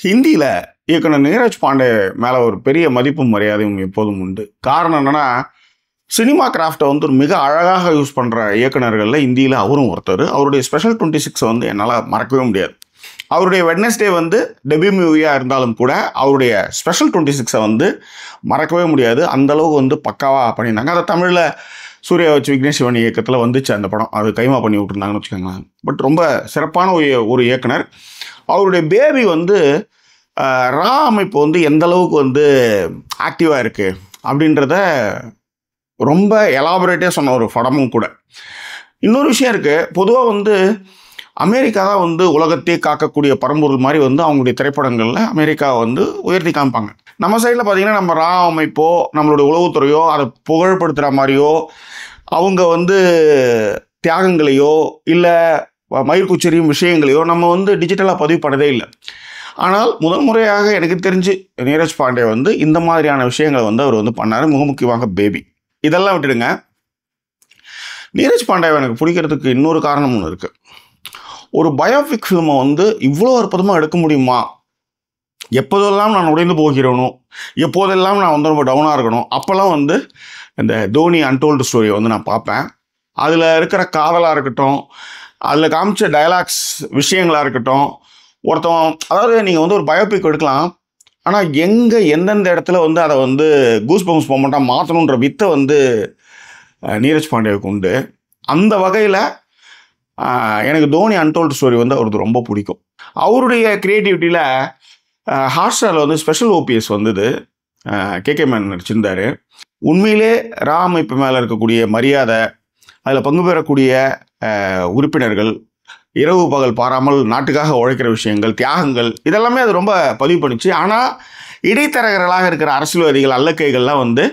ஹிந்தியில் இயக்குனர் நீரஜ் பாண்டே மேலே ஒரு பெரிய மதிப்பும் மரியாதையும் எப்போதும் உண்டு. காரணம் என்னென்னா, சினிமா கிராஃப்டை வந்து ஒரு மிக அழகாக யூஸ் பண்ணுற இயக்குநர்களில் இந்தியில் அவரும் ஒருத்தர். அவருடைய ஸ்பெஷல் 26 வந்து என்னால் மறக்கவே முடியாது. அவருடைய வெட்னஸ்டே வந்து டெபியூ மூவியாக இருந்தாலும் கூட அவருடைய ஸ்பெஷல் 26 வந்து மறக்கவே முடியாது. அந்தளவுக்கு வந்து பக்காவாக பண்ணியிருந்தாங்க. அதை தமிழில் சூர்யா வச்சு விக்னேஷ் சிவன் இயக்கத்தில் வந்துச்சு அந்த படம். அது கைமா பண்ணி விட்டுருந்தாங்கன்னு வச்சுக்கோங்களேன். பட் ரொம்ப சிறப்பான ஒரு இயக்குனர். அவருடைய பேபி வந்து ரா அமைப்பு வந்து எந்த அளவுக்கு வந்து ஆக்டிவாக இருக்குது அப்படின்றத ரொம்ப எலாபரேட்டாக சொன்ன ஒரு படமும் கூட. இன்னொரு விஷயம் இருக்குது. பொதுவாக வந்து அமெரிக்கா தான் வந்து உலகத்தையே காக்கக்கூடிய பரம்பொருள் மாதிரி வந்து அவங்களுடைய திரைப்படங்களில் அமெரிக்காவை வந்து உயர்த்தி காமிப்பாங்க. நம்ம சைடில் பார்த்திங்கன்னா நம்ம ரா அமைப்போ நம்மளுடைய உளவுத்துறையோ அதை புகழ்படுத்துகிற மாதிரியோ அவங்க வந்து தியாகங்களையோ இல்லை மயிர்குச்சரியும் விஷயங்களையோ நம்ம வந்து டிஜிட்டலாக பதிவு பண்ணதே இல்லை. ஆனால் முதல் முறையாக எனக்கு தெரிஞ்சு நீரஜ் பாண்டே வந்து இந்த மாதிரியான விஷயங்களை வந்து அவர் வந்து பண்ணார். முக்கியமாக பேபி. இதெல்லாம் விட்டுடுங்க. நீரஜ் பாண்டேவை எனக்கு பிடிக்கிறதுக்கு இன்னொரு காரணம் ஒன்று இருக்குது. ஒரு பயோபிக் ஃபில்மை வந்து இவ்வளோ அற்புதமாக எடுக்க முடியுமா? எப்போதெல்லாம் நான் உடைந்து போகிறேனோ, எப்போதெல்லாம் நான் வந்து ரொம்ப டவுனாக இருக்கணும், அப்போல்லாம் வந்து இந்த தோனி அன்டோல்டு ஸ்டோரியை வந்து நான் பார்ப்பேன். அதில் இருக்கிற காதலாக இருக்கட்டும், அதில் காமிச்ச டயலாக்ஸ் விஷயங்களாக இருக்கட்டும், அதாவது நீங்கள் வந்து ஒரு பயோபிக் எடுக்கலாம், ஆனால் எங்கே எந்தெந்த இடத்துல வந்து அதை வந்து கூஸ் பம்ப்ஸ் மொமெண்ட்டாக மாற்றணுன்ற வித்தை வந்து நீரஜ் பாண்டேவுக்கு உண்டு. அந்த வகையில் எனக்கு தோனி அன்டோல்டு ஸ்டோரி வந்து அவருக்கு ரொம்ப பிடிக்கும். அவருடைய க்ரியேட்டிவிட்டியில் ஹாட்ஸ்டாரில் வந்து ஸ்பெஷல் ஓபிஎஸ் வந்தது. கேகே மேனன் நடிச்சிருந்தார். உண்மையிலே ரா அமைப்பு மேலே இருக்கக்கூடிய மரியாதை, அதில் பங்கு பெறக்கூடிய உறுப்பினர்கள், இரவு பகல் பாராமல் நாட்டுக்காக உழைக்கிற விஷயங்கள், தியாகங்கள், இதெல்லாமே அது ரொம்ப பதிவு பண்ணிச்சு. ஆனால் இடைத்தரகர்களாக இருக்கிற அரசியல்வாதிகள், அல்லக்கைகள்லாம் வந்து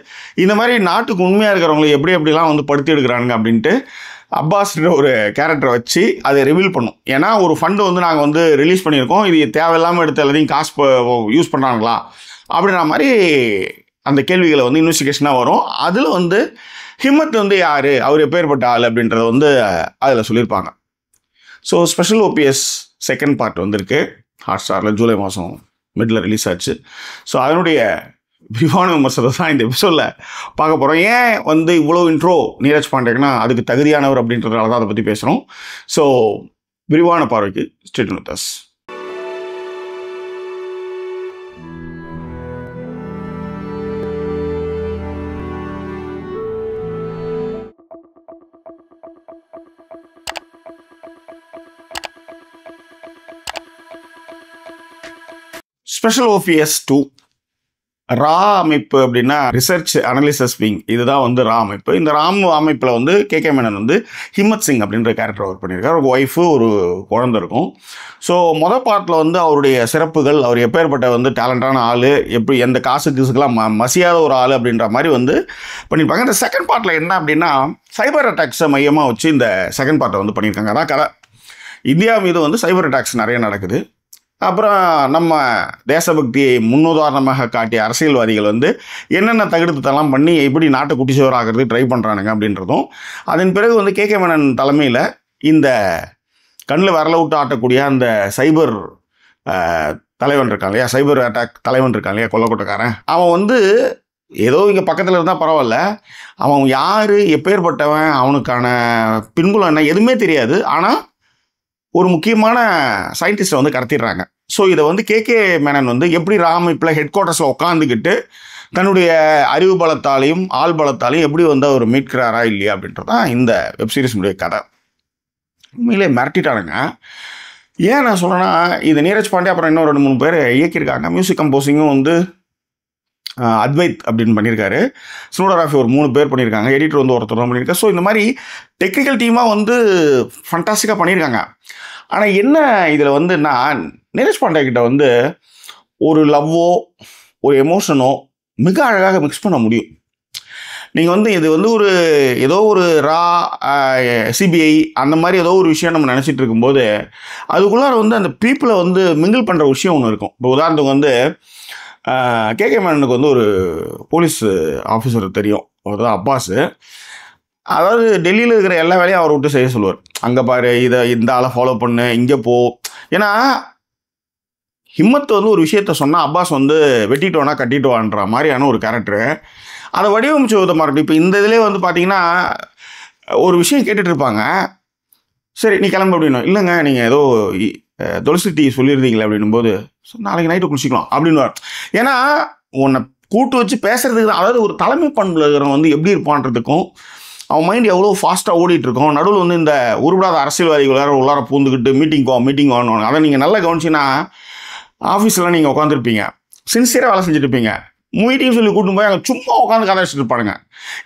இந்த மாதிரி நாட்டுக்கு உண்மையாக இருக்கிறவங்களை எப்படிலாம் வந்து படுத்தி எடுக்கிறாங்க அப்படின்ட்டு அப்பாஸ்ன்ற ஒரு கேரக்டரை வச்சு அதை ரிவீல் பண்ணும். ஏன்னா ஒரு ஃபண்டு வந்து நாங்கள் வந்து ரிலீஸ் பண்ணியிருக்கோம், இது தேவையில்லாமல் எடுத்து எல்லாத்தையும் காசு யூஸ் பண்ணுறாங்களா அப்படின்ற மாதிரி அந்த கேள்விகளை வந்து இன்வெஸ்டிகேஷனாக வரும். அதில் வந்து ஹிம்மத் வந்து யார், அவர் எப்பேற்பட்ட ஆள் அப்படின்றத வந்து அதில் சொல்லியிருப்பாங்க. So special OPS second part வந்திருக்கு. ஹாட்ஸ்டாரில் ஜூலை மாதம் மிடில் ரிலீஸ் ஆச்சு. ஸோ அதனுடைய விரிவான விமர்சனத்தை தான் இந்த எபிசோடில் பார்க்க போகிறோம். ஏன் வந்து இவ்வளோ இன்ட்ரோ நீரஜ் பாண்டேக்குன்னா அதுக்கு தகுதியானவர் அப்படின்றதுனால தான் அதை பற்றி பேசுகிறோம். ஸோ விரிவான பார்வைக்கு stay tune with us. Special OPS 2 ரா அமைப்பு அப்படின்னா ரிசர்ச் அனலிசிஸ் விங், இதுதான் வந்து ரா அமைப்பு. இந்த ராம் அமைப்பில் வந்து கேகே மேனன் வந்து ஹிம்மத் சிங் அப்படின்ற கேரக்டர் ஒர்க் பண்ணியிருக்காரு. ஒரு ஒய்ஃபு, ஒரு குழந்தை இருக்கும். ஸோ மொதல் பார்ட்டில் வந்து அவருடைய சிறப்புகள், அவர் எப்பேற்பட்ட வந்து டேலண்டான ஆள், எப்படி எந்த காசுக்கெல்லாம் மசியாத ஒரு ஆள் அப்படின்ற மாதிரி வந்து பண்ணியிருப்பாங்க. இந்த செகண்ட் பார்ட்டில் என்ன அப்படின்னா சைபர் அட்டாக்ஸை மையமாக வச்சு இந்த செகண்ட் பார்ட்டை வந்து பண்ணியிருக்காங்க. அதான் கதை. இந்தியா மீது வந்து சைபர் அட்டாக்ஸ் நிறைய நடக்குது. அப்புறம் நம்ம தேசபக்தியை முன்னுதாரணமாக காட்டிய அரசியல்வாதிகள் வந்து என்னென்ன தகுதித்தெல்லாம் பண்ணி எப்படி நாட்டை குட்டிச்சுவர் ஆகிறதுக்கு ட்ரை பண்ணுறானுங்க அப்படின்றதும், அதன் பிறகு வந்து கேகே மேனன் தலைமையில் இந்த கண்ணில் விரல விட்டு ஆட்டக்கூடிய அந்த சைபர் தலைவன் இருக்கான் இல்லையா, சைபர் அட்டாக் தலைவன் இருக்கான் இல்லையா, கொல்லக்கொட்டக்காரன், அவன் வந்து ஏதோ இங்கே பக்கத்தில் இருந்தால் பரவாயில்ல, அவன் யார், எப்பேற்பட்டவன், அவனுக்கான பின்புலம் என்ன எதுவுமே தெரியாது. ஆனால் ஒரு முக்கியமான சயின்டிஸ்ட்டை வந்து கடத்திடுறாங்க. ஸோ இதை வந்து கேகே மேனன் வந்து எப்படி ரா அமைப்பில் ஹெட் குவார்ட்டர்ஸில் உட்காந்துக்கிட்டு தன்னுடைய அறிவு பலத்தாலையும் ஆள் பலத்தாலையும் எப்படி வந்து அவர் மீட்கிறாரா இல்லையா அப்படின்றது தான் இந்த வெப்சீரிஸுடைய கதை. உண்மையிலே மிரட்டிட்டானுங்க. ஏன் நான் சொல்கிறேன்னா, இது நீரஜ் பாண்டே அப்புறம் இன்னும் 2-3 பேர் இயக்கியிருக்காங்க. மியூசிக் கம்போசிங்கும் வந்து அத்வைத் அப்படின்னு பண்ணியிருக்காரு. சினோடோகிராஃபி ஒரு 3 பேர் பண்ணியிருக்காங்க. எடிட்டர் வந்து ஒருத்தர் தான் பண்ணியிருக்காரு. ஸோ இந்த மாதிரி டெக்னிக்கல் டீமாக வந்து ஃபண்டாஸ்டிக்காக பண்ணியிருக்காங்க. ஆனால் என்ன இதில் வந்து நான் நீரஜ் பாண்டே கிட்ட வந்து ஒரு லவ்வோ ஒரு எமோஷனோ மிக அழகாக மிக்ஸ் பண்ண முடியும். நீங்கள் வந்து இது வந்து ஏதோ ஒரு ரா சிபிஐ அந்த மாதிரி ஏதோ ஒரு விஷயம் நம்ம நினச்சிட்டு இருக்கும்போது அதுக்குள்ளார வந்து அந்த பீப்புளை வந்து மிங்கிள் பண்ணுற விஷயம் ஒன்று இருக்கும். இப்போ உதாரணத்துக்கு வந்து கேகே மேனனுக்கு வந்து ஒரு போலீஸ் ஆஃபீஸர் தெரியும், அவர் தான் அப்பாஸு. அதாவது டெல்லியில் இருக்கிற எல்லா வேலையும் அவரை விட்டு செய்ய சொல்லுவார். அங்கே பாரு, இதை இந்த ஆளை ஃபாலோ பண்ணு, இங்கே போ. ஏன்னா ஹிம்மத் வந்து ஒரு விஷயத்த சொன்னால் அப்பாஸ் வந்து வெட்டிட்டோன்னா கட்டிட்டுவான்ற மாதிரியான ஒரு கேரக்டரு. அதை வடிவமைச்ச விதமாக இருக்கும். இப்போ இந்த இதிலே வந்து பார்த்தீங்கன்னா ஒரு விஷயம் கேட்டுட்டு இருப்பாங்க. சரி நீ கிளம்பு அப்படின்னும். இல்லைங்க நீங்கள் ஏதோ துளசி டீ சொல்லியிருந்தீங்களே அப்படின்னும்போது, நாளைக்கு நைட்டு குளிச்சிக்கலாம் அப்படின்னு. ஏன்னா உன்னை கூட்டு வச்சு பேசுறதுக்கு தான். அதாவது ஒரு தலைமை பண்பில் இருக்கிறவங்க வந்து எப்படி இருப்பான்றதுக்கும் அவன் மைண்ட் எவ்வளோ ஃபாஸ்ட்டாக ஓடிட்டு இருக்கோம். நடுவில் வந்து இந்த உருப்படாத அரசியல்வாதிகள் உள்ளார பூந்துக்கிட்டு மீட்டிங் வாங்கணும். அதை நீங்கள் நல்லா கவனிச்சின்னா ஆஃபீஸ்லாம் நீங்கள் உட்காந்துருப்பீங்க, சின்சியராக வேலை செஞ்சுட்டு இருப்பீங்க. மீட்டிங் சொல்லி கூட்டு போய் அங்கே சும்மா உட்காந்து கதை வச்சுட்டு இருப்பானுங்க.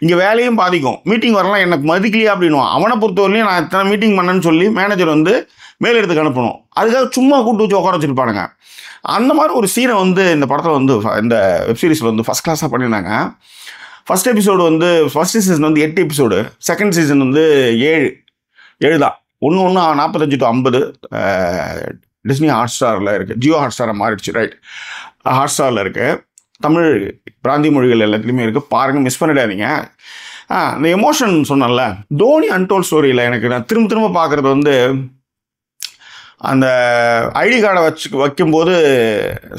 இங்கே வேலையும் பாதிக்கும். மீட்டிங் வரலாம் எனக்கு மதிக்கலையா அப்படின்னுவான். அவனை பொறுத்தவரையிலையும் நான் இத்தனை மீட்டிங் பண்ணேன்னு சொல்லி மேனேஜர் வந்து மேலெடுத்துக்கு அனுப்பணும். அதுக்காக சும்மா கூட்டு வச்சு உட்கார வச்சுருப்பானுங்க. அந்த மாதிரி ஒரு சீனை வந்து இந்த படத்தில் வந்து இந்த வெப்சீரிஸில் வந்து ஃபஸ்ட் கிளாஸாக பண்ணியிருந்தாங்க. ஃபஸ்ட் எபிசோடு வந்து ஃபஸ்ட்டு சீசன் வந்து 8 எபிசோடு, செகண்ட் சீசன் வந்து 7 தான். ஒன்று 45 to 50 டிஸ்னி ஹாட்ஸ்டாரில் இருக்குது. ஜியோ ஹாட்ஸ்டாரை மாறிடுச்சு, ரைட், ஹாட்ஸ்டாரில் இருக்குது. தமிழ் பிராந்திய மொழிகள் எல்லாத்துலேயுமே இருக்குது, பாருங்கள், மிஸ் பண்ணிடாதீங்க. இந்த எமோஷன் சொன்னல, தோனி அன்டோல் ஸ்டோரியில் எனக்கு நான் திரும்ப பார்க்குறது வந்து அந்த ஐடி கார்டை வைக்கும்போது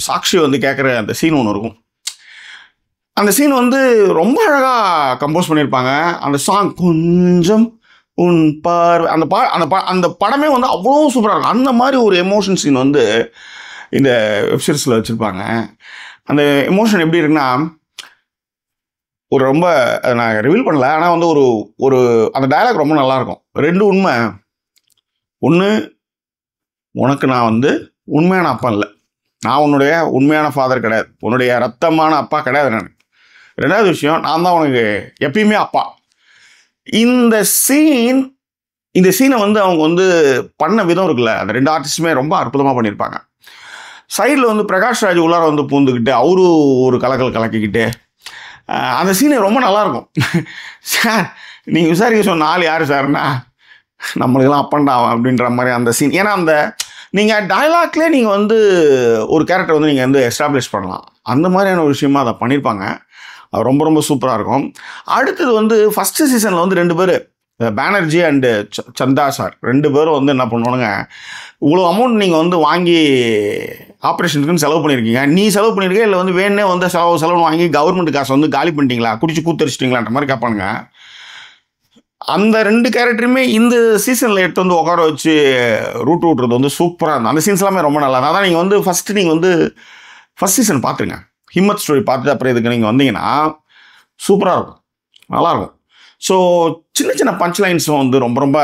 சாக்ஷி வந்து கேட்குற அந்த சீன் ஒன்று இருக்கும். அந்த சீன் வந்து ரொம்ப அழகாக கம்போஸ் பண்ணியிருப்பாங்க. அந்த சாங் கொஞ்சம் உன் பார்வை, அந்த படமே வந்து அவ்வளோ சூப்பராக இருக்கும். அந்த மாதிரி ஒரு எமோஷன் சீன் வந்து இந்த வெப்சீரிஸில் வச்சுருப்பாங்க. அந்த எமோஷன் எப்படி இருக்குன்னா, ஒரு ரொம்ப நான் ரிவீல் பண்ணல, ஆனால் வந்து ஒரு அந்த டயலாக் ரொம்ப நல்லாயிருக்கும். 2 உண்மை. ஒன்று, உனக்கு நான் வந்து உண்மையான அப்பா இல்லை, நான் உன்னுடைய உண்மையான ஃபாதர் கிடையாது, உன்னுடைய ரத்தமான அப்பா கிடையாது நான். 2வது விஷயம், நான் தான் உனக்கு எப்பயுமே அப்பா. இந்த சீனை வந்து அவங்க வந்து பண்ண விதம் இருக்குல்ல, அந்த 2 ஆர்டிஸ்ட்டுமே ரொம்ப அற்புதமாக பண்ணியிருப்பாங்க. சைடில் வந்து பிரகாஷ் ராஜ் உள்ளார வந்து பூந்துக்கிட்டு அவரு ஒரு கலக்கிக்கிட்டு அந்த சீனு ரொம்ப நல்லாயிருக்கும். சார் நீங்கள் விசாரிக்க சொன்ன ஆள் யார் சார்னா, நம்மளுக்கெல்லாம் அப்பண்டாவும் அப்படின்ற மாதிரி அந்த சீன். ஏன்னா அந்த நீங்கள் டயலாக்லேயே நீங்கள் வந்து ஒரு கேரக்டர் வந்து நீங்கள் வந்து எஸ்டாப்ளிஷ் பண்ணலாம். அந்த மாதிரியான ஒரு விஷயமா அதை பண்ணியிருப்பாங்க. அது ரொம்ப ரொம்ப சூப்பராக இருக்கும். அடுத்தது வந்து ஃபஸ்ட்டு சீசனில் வந்து 2 பேர், பானர்ஜி அண்டு சந்தா சார், 2 பேரும் வந்து என்ன பண்ணுவானுங்க, இவ்வளோ அமௌண்ட் நீங்கள் வந்து வாங்கி ஆப்ரேஷனுக்குன்னு செலவு பண்ணியிருக்கீங்க, நீ செலவு பண்ணியிருக்கே இல்லை வந்து வேணே வந்து செலவு வாங்கி கவர்மெண்ட் காசை வந்து காலி பண்ணிட்டீங்களா, குடிச்சு கூத்தரிச்சிட்டிங்களான்ற மாதிரி கேட்பானுங்க. அந்த 2 கேரக்டருமே இந்த சீசனில் எடுத்து வந்து உட்கார வச்சு ரூட் விட்றது வந்து சூப்பராக இருந்தது. அந்த சீன்ஸ் எல்லாமே ரொம்ப நல்லா. அதான் நீங்கள் வந்து ஃபஸ்ட் சீசன் பார்த்துருங்க, ஹிம்மத் ஸ்டோரி பார்த்துட்டு அப்புறம் இதுக்கு நீங்கள் வந்தீங்கன்னா சூப்பராக இருக்கும், நல்லாயிருக்கும். ஸோ சின்ன பஞ்ச் லைன்ஸும் வந்து ரொம்ப ரொம்ப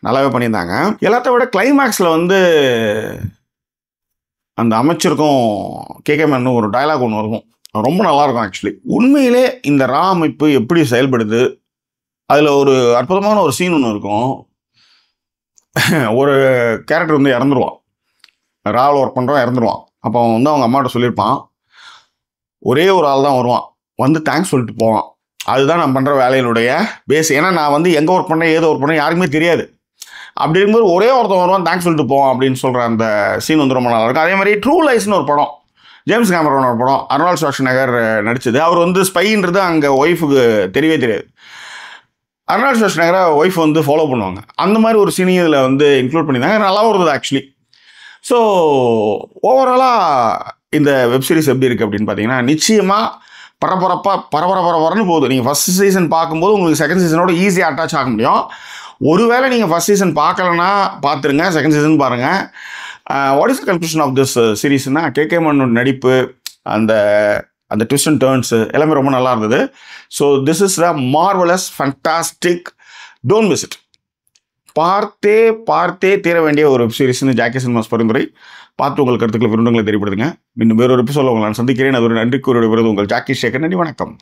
நல்லாவே பண்ணியிருந்தாங்க. எல்லாத்த விட கிளைமேக்ஸில் வந்து அந்த அமைச்சருக்கும் கேகேமேன் ஒரு டயலாக் ஒன்று இருக்கும், ரொம்ப நல்லாயிருக்கும். ஆக்சுவலி உண்மையிலே இந்த ரா அமைப்பு எப்படி செயல்படுது, அதில் ஒரு அற்புதமான ஒரு சீன் ஒன்று இருக்கும். ஒரு கேரக்டர் வந்து இறந்துருவான், ராவில் ஒர்க் பண்ணுறோம், இறந்துருவான். அப்போ அவன் வந்து அவங்க அம்மாட்ட சொல்லியிருப்பான், ஒரே ஒரு ஆள் தான் வருவான், வந்து தேங்க்ஸ் சொல்லிட்டு போவான், அதுதான் நான் பண்ணுற வேலையினுடைய பேஸ். ஏன்னா நான் வந்து எங்கே ஒர்க் பண்ணேன், ஏதோ ஒர்க் பண்ணேன் யாருக்குமே தெரியாது. அப்படி இருக்கும்போது ஒரே ஒருத்தன் வருவான், தேங்க்ஸ் சொல்லிட்டு போவான் அப்படின்னு சொல்கிற அந்த சீன் வந்து ரொம்ப நல்லா இருக்கும். அதே மாதிரி ட்ரூ லைஸ்னு ஒரு படம், ஜேம்ஸ் கேமரோன் ஒரு படம், அர்னால்ட் ஷ்வார்ஸ்நெகர் நடிச்சது. அவர் வந்து ஸ்பைன்றது அங்கே ஒய்ஃபுக்கு தெரியவே தெரியாது. அர்னால்ட் ஷ்வார்ஸ்நெகரை ஒய்ஃப் வந்து ஃபாலோ பண்ணுவாங்க. அந்த மாதிரி ஒரு சீனையும் இதில் வந்து இன்க்ளூட் பண்ணியிருந்தாங்க. நல்லாவும் இருந்தது ஆக்சுவலி. ஸோ ஓவராலாக இந்த வெப்சீரிஸ் எப்படி இருக்குது அப்படின்னு பார்த்தீங்கன்னா, நிச்சயமாக பரபரன்னு போகுது. நீங்கள் ஃபஸ்ட் சீசன் பார்க்கும்போது உங்களுக்கு செகண்ட் சீசனோட ஈஸியாக அட்டாச் ஆக முடியும். ஒருவேளை நீங்கள் ஃபஸ்ட் சீசன் பார்க்கலன்னா பார்த்துருங்க, செகண்ட் சீசன் பாருங்கள். What is the conclusion of this சீரீஸ்னா, கேகேமேனோட நடிப்பு, அந்த ட்விஸ்ட் அண்ட் டர்ன்ஸு எல்லாமே ரொம்ப நல்லா இருந்தது. So this is the marvellous fantastic, don't miss it. பார்த்தே தீர வேண்டிய ஒரு வெப் சீரிஸ்னு ஜாக்கி சினிமாஸ் பரிந்துரை. பார்த்து உங்கள் கருத்துக்களை விருந்தங்களை தெரியப்படுத்துங்க. இன்னும் வேறொரு எபிசோட உங்களை நான் சந்திக்கிறேன். அது ஒரு நன்றி கூறிய விருது உங்கள் ஜாக்கி சேகர். நன்றி, வணக்கம்.